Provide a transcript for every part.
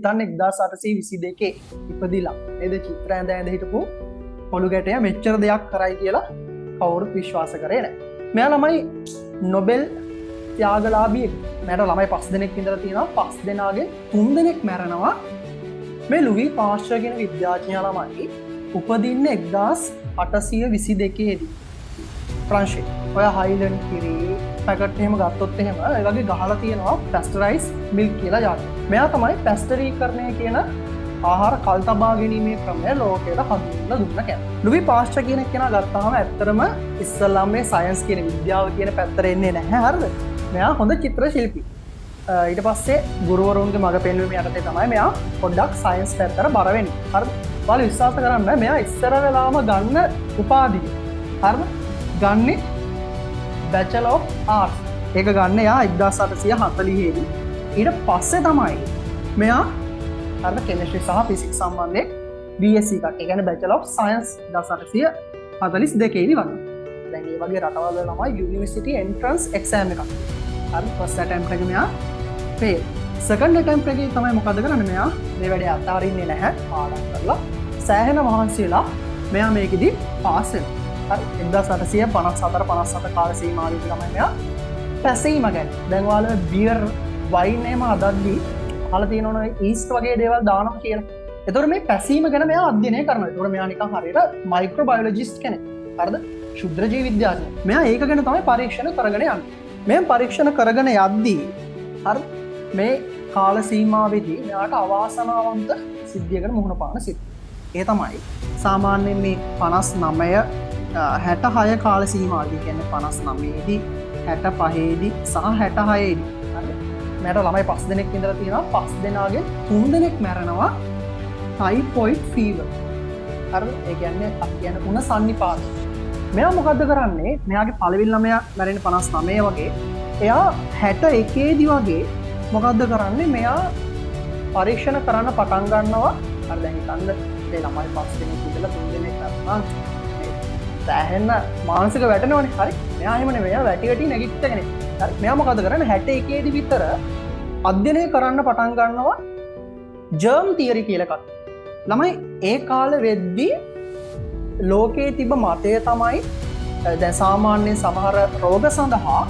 හිතන්න 1822 ඉපදිලා නේද චිත්‍ර ඇඳ හිටපු පොළු ගැටය මෙච්චර දෙයක් කරයි කියලා කවුරුත් විශ්වාස කරේ නැහැ. මෙයා ළමයි නොබෙල් ත්‍යාගලාභියෙක්. මට ළමයි 5 දෙනෙක් ඉඳලා තියෙනවා. 5 දෙනාගෙන් 3 දෙනෙක් මැරෙනවා. මේ ලුයි පාස්චර් කියන විද්‍යාඥයා ළමයි උපදින්නේ 1822 දී ප්‍රංශේ. ඔය හයිලන්ඩ් කිරි පැකට් එහෙම ගත්තොත් එහෙම ඒ වගේ ගහලා තියෙනවා පැස්ටරයිස් මිල්ක් කියලා જાතියක්. මෙයා තමයි පැස්ටරීකරණය කියන ආහාර කල් තබා ගැනීමේ ක්‍රමය ලෝකයට හඳුන්වලා දුන්න කෙනා. ලුයි පාස්චර් කියන කෙනා ගත්තාම ඇත්තටම ඉස්සල්ලාම මේ සයන්ස් කියන විද්‍යාව කියන පැත්තට එන්නේ නැහැ. හරිද? මෙයා හොඳ චිත්‍ර ශිල්පී. ඊට පස්සේ ගුරුවරුන්ගේ මඟ පෙන්වීම යටතේ තමයි මෙයා පොඩ්ඩක් සයන්ස් පැත්තට බර වෙන්නේ. හරිද? ඔයාලා විශ්වාස කරන්න මෙයා ඉස්සර වෙලාම ගන්න උපාධිය. හරිද? ගන්නේ Bachelor of Arts. ඒක ගන්න එයා 1840 දී. ඊට පස්සේ තමයි මෙයා අර කෙමිස්ට්‍රි සහ ෆිසික්ස් සම්බන්ධයෙන් BSc එකක්. ඒ කියන්නේ Bachelor of Science 1842 දී වගේ. දැන් මේ වගේ රටවල් වල ළමයි University Entrance Exam එකක්. හරි first attempt එකේ මෙයා fail. second attempt එකේ තමයි මොකද කරන්නේ මෙයා මේ වැඩේ අතාරින්නේ නැහැ. පාඩම් කරලා සෑහෙන මහන්සි වෙලා මෙයා මේකෙදි පාස් වෙනවා. හරි 1854 කාල සීමාවෙදී තමයි මෙයා පැසීම ගැන. දැන් ඔයාලා බියර් වයින් එහෙම හදද්දී අහලා තියෙනවනේ ඊස්ට් වගේ දේවල් දානවා කියලා. ඒතකොට මේ පැසීම ගැන මෙයා අධ්‍යයනය කරනවා. ඒතකොට මෙයා නිකන් හරියට මයික්‍රෝබයොලොජිස්ට් කෙනෙක්. හරිද? ශුද්‍ර ජීව විද්‍යාඥයෙක්. මෙයා ඒක ගැන තමයි පරීක්ෂණ කරගෙන යන්නේ. මේ පරීක්ෂණ කරගෙන යද්දී හරි මේ කාල සීමාවෙදී මෙයාට අවාසනාවන්ත සිද්ධියකට මුහුණ පාන සිද්ධ. ඒ තමයි සාමාන්‍යයෙන් මේ 59 66 කාල සීමාවදී කියන්නේ 59 දී 65 දී සහ 66 දී හරි මට ළමයි 5 දෙනෙක් ඉඳලා තියෙනවා 5 දෙනාගෙන් 3 දෙනෙක් මැරෙනවා ටයිෆොයිඩ් ෆීවර්. හරිද? ඒ කියන්නේ අපි කියන උණ සන්නිපාතය. මෙයා මොකද්ද කරන්නේ? මෙයාගේ පළවෙනි ළමයා මැරෙන්නේ 59 වගේ. එයා 61 දී වගේ මොකද්ද කරන්නේ? මෙයා පරීක්ෂණ කරන්න පටන් ගන්නවා. හරි දැන් හිතන්න මේ ළමයි 5 දෙනෙක් ඉඳලා 3 දෙනෙක් ගන්නවා. සෑහෙන මානසික වැටෙනවනේ. හරි. මෙයා එහෙම නෙවෙයි. එයා වැටි නැගිට කෙනෙක්. හරි. මෙයා මොකද කරන්නේ? 61 දී විතර අධ්‍යයනය කරන්න පටන් ගන්නවා ජර්ම් තියරි කියලා එකක්. ළමයි ඒ කාලේ වෙද්දී ලෝකයේ තිබ්බ මතය තමයි දැන් සාමාන්‍යයෙන් සමහර රෝග සඳහා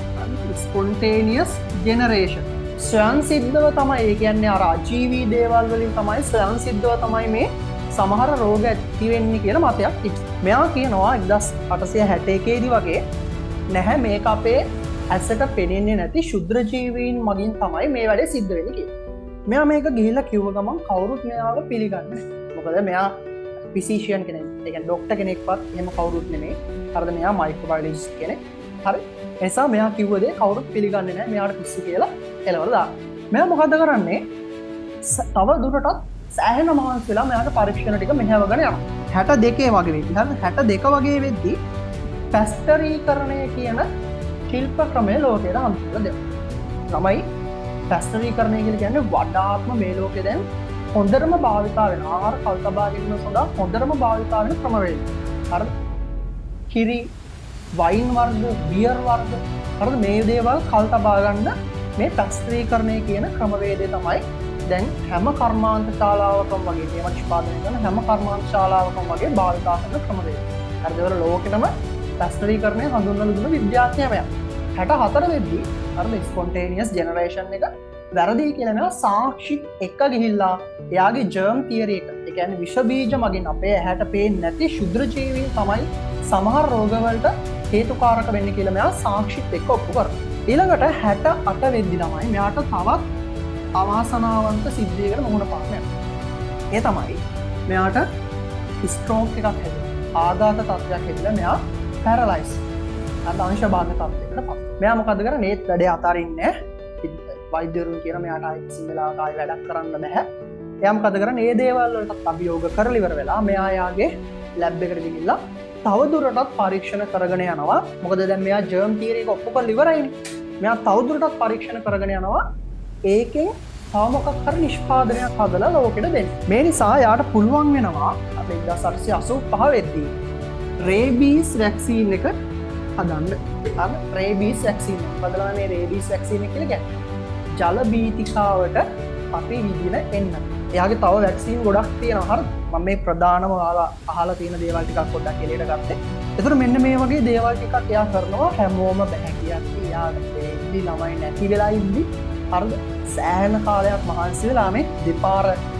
ස්පොන්ටේනියස් ජෙනරේෂන් ස්වයන් සිද්ධව තමයි ඒ කියන්නේ අර අජීවී දේවල් වලින් තමයි ස්වයන් සිද්ධව තමයි මේ සමහර රෝග ඇති වෙන්නේ කියලා මතයක් තිබෙනවා. මෙයා කියනවා 1861 දී වගේ නැහැ මේක අපේ ඇසට පෙනෙන්නේ නැති ශුද්‍ර ජීවීන් මගින් තමයි මේ වැඩේ සිද්ධ වෙන්නේ කියලා. මෙයා මේක ගිහිල්ලා කිව්ව ගමන් කවුරුත් මෙයාව පිළිගන්නේ නැහැ. මොකද මෙයා ෆිසිෂියන් කෙනෙක්. ඒ කියන්නේ ડોක්ටර් කෙනෙක්වත් එහෙම කවුරුත් නෙමෙයි. හරිද? මෙයා මයික්‍රෝබයොලොජිස්ට් කෙනෙක්. හරි. ඒ නිසා මෙයා කිව්ව දේ කවුරුත් පිළිගන්නේ නැහැ. මෙයාට පිස්සු කියලා එලවලා දානවා. මෙයා මොකද කරන්නේ? තව දුරටත් සෑහෙන මහන්සි වෙලා මෙයාට පරීක්ෂණ ටික මෙහෙවගෙන යනවා. 62 වගේ වෙද්දි. හරිද? 62 වගේ වෙද්දි පැස්ටරීකරණය කියන ශිල්ප ක්‍රමය ලෝකයට හඳුන්වලා දෙනවා. ළමයි පැස්ටරීකරණය කියලා කියන්නේ වඩාත්ම මේ ලෝකේ දැන් හොඳටම භාවිතා වෙන ආහාර කල් තබා ගැනීම සඳහා හොඳටම භාවිතා වෙන ක්‍රමවේද. හරිද? කිරි, වයින් වර්ග, බියර් වර්ග, හරිද? මේ දේවල් කල් තබා ගන්න මේ පැස්ටරීකරණය කියන ක්‍රමවේදය තමයි දැන් හැම කර්මාන්ත ශාලාවකම වගේ ඒවා නිෂ්පාදනය කරන හැම කර්මාන්ත ශාලාවකම වගේ භාවිතා කරන ක්‍රමවේදය. හරිද? ඒවල ලෝකෙටම පැස්ටරීකරණය හඳුන්වලා දුන්න විද්‍යාඥයා මෙයා. 64 වෙද්දී හරිද ස්පොන්ටේනියස් ජෙනරේෂන් එක වැරදි කියලා මෙයා සාක්ෂි එක ගිහිල්ලා එයාගේ ජර්ම් තියරි එක. ඒ කියන්නේ විෂ බීජ මගින් අපේ ඇහැට පේන්නේ නැති ශුද්‍ර ජීවීන් තමයි සමහර රෝගවලට හේතුකාරක වෙන්නේ කියලා මෙයා සාක්ෂිත් එක්ක ඔප්පු කරා. ඊළඟට 68 වෙද්දී තමයි මෙයාට තවත් අවාසනාවන්ත සිද්ධියකට මුහුණ පාන්න යනවා. ඒ තමයි මෙයාට ස්ට්‍රෝක් එකක් හැදෙනවා. ආඝාත තත්ත්වයක් හැදිලා මෙයා පැරලයිස්. අංශ භාග තත්ත්වයකට පත්. මෙයා මොකද කරන්නේ? ඒත් වැඩේ අතාරින්නේ නැහැ. වෛද්‍යවරුන් කියන මෙයාට ආයෙත් සිංහලාවට ආයෙ වැඩක් කරන්න බෑ. එයා මොකද කරන්නේ? මේ දේවල් වලට අභියෝග කරලා ඉවර වෙලා මෙයා යාගේ ලැබ් එකට ගිහිල්ලා තව දුරටත් පරීක්ෂණ කරගෙන යනවා. මොකද දැන් මෙයා ජර්ම් තියරි එක ඔප්පු කරලා ඉවරයිනේ. මෙයා තව දුරටත් පරීක්ෂණ කරගෙන යනවා. ඒකෙන් තව මොකක් හරි නිෂ්පාදනයක් හදලා ලෝකෙට දෙන්න. මේ නිසා යාට පුළුවන් වෙනවා අපේ 1885 වෙද්දී රේබීස් වැක්සීන් එක හදන්න. රේබීස් වැක්සීන් බදලා මේ රේබීස් වැක්සීන් එක කියලා කියන්නේ ජල බීතිකාවට අපි විදින එන්න. එයාගේ තව වැක්සීන් ගොඩක් තියෙනවා. හරිද? මම මේ ප්‍රධානම ඔයාලා අහලා තියෙන දේවල් ටිකක් පොඩ්ඩක් එළියට ගත්තේ. ඒතර මෙන්න මේ වගේ දේවල් ටිකක් එයා කරනවා. හැමෝම බෑ කියන්නේ එයාගේ ඉදි ළමයි නැති වෙලා ඉඳි. හරිද? සෑහෙන කාලයක් මහන්සි වෙලා මේ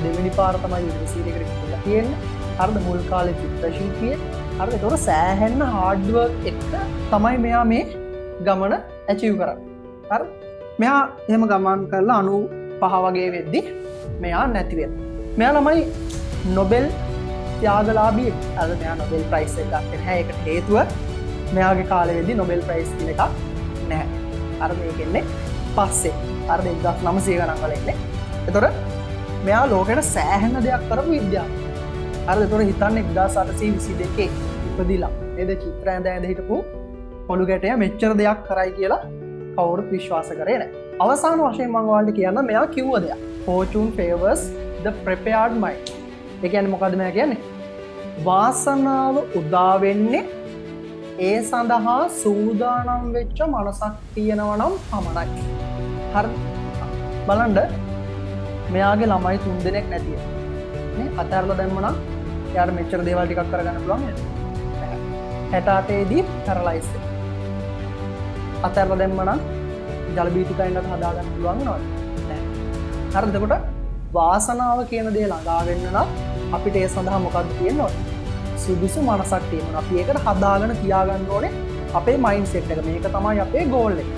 දෙවෙනි පාර තමයි යුනිවර්සිටි එකට ගිහිල්ලා තියෙන්නේ. හරිද? මුල් කාලේ චිත්‍ර ශිල්පියෙක්. හරිද? ඒතර සෑහෙන හાર્ඩ් වර්ක් එක තමයි මෙයා මේ ගමන ඇචීව් කරන්නේ. හරිද? මෙයා එහෙම ගමන් කරලා 95 වගේ වෙද්දි මෙයා නැති වෙනවා. මෙයා ළමයි නොබෙල් ත්‍යාගලාභී. අද මෙයා නොබෙල් ප්‍රයිස් එකක් ගත්තේ නැහැ. ඒකට හේතුව මෙයාගේ කාලේ වෙද්දි නොබෙල් ප්‍රයිස් කියන එකක් නැහැ. අර මේකෙන්නේ පස්සේ අර 1900 ගණන් වල ඉන්නේ. ඒතොර මෙයා ලෝකෙට සෑහෙන දෙයක් කරපු විද්‍යාඥයෙක්. හරිද? ඒතොර හිතන්න 1822 ඉපදිලා නේද චිත්‍ර ඇඳ හිටපු පොළු ගැටයා මෙච්චර දෙයක් කරයි කියලා කවුරුත් විශ්වාස කරේ නැහැ. අවසාන වශයෙන් මම ඔයාලට කියන්න මෙයා කිව්ව දෙයක්. Fortune favors the prepared mind. ඒ කියන්නේ මොකද්ද මෙයා කියන්නේ? වාසනාව උදා වෙන්නේ ඒ සඳහා සූදානම් වෙච්ච මනසක් තියෙනවා නම් පමණයි. හරි? බලන්න මෙයාගේ ළමයි 3 දෙනෙක් නැතිව. නේ අතහැරලා දැම්මනම් එයාට මෙච්චර දේවල් ටිකක් කරගන්න පුළුවන් නේද? 68 දී පැරලයිස් වෙනවා. අතහැරලා දැම්මනම් ජල බීතිකයින්වත් හදාගන්න පුළුවන් නේද? හරිද? එතකොට වාසනාව කියන දේ ළඟා වෙන්න නම් අපිට ඒ සඳහා මොකක්ද තියෙන්න ඕනේ? සුදුසු මනසක් තියෙනවා. අපි ඒකට හදාගෙන තියාගන්න ඕනේ අපේ මයින්ඩ් සෙට් එක. මේක තමයි අපේ ගෝල් එක.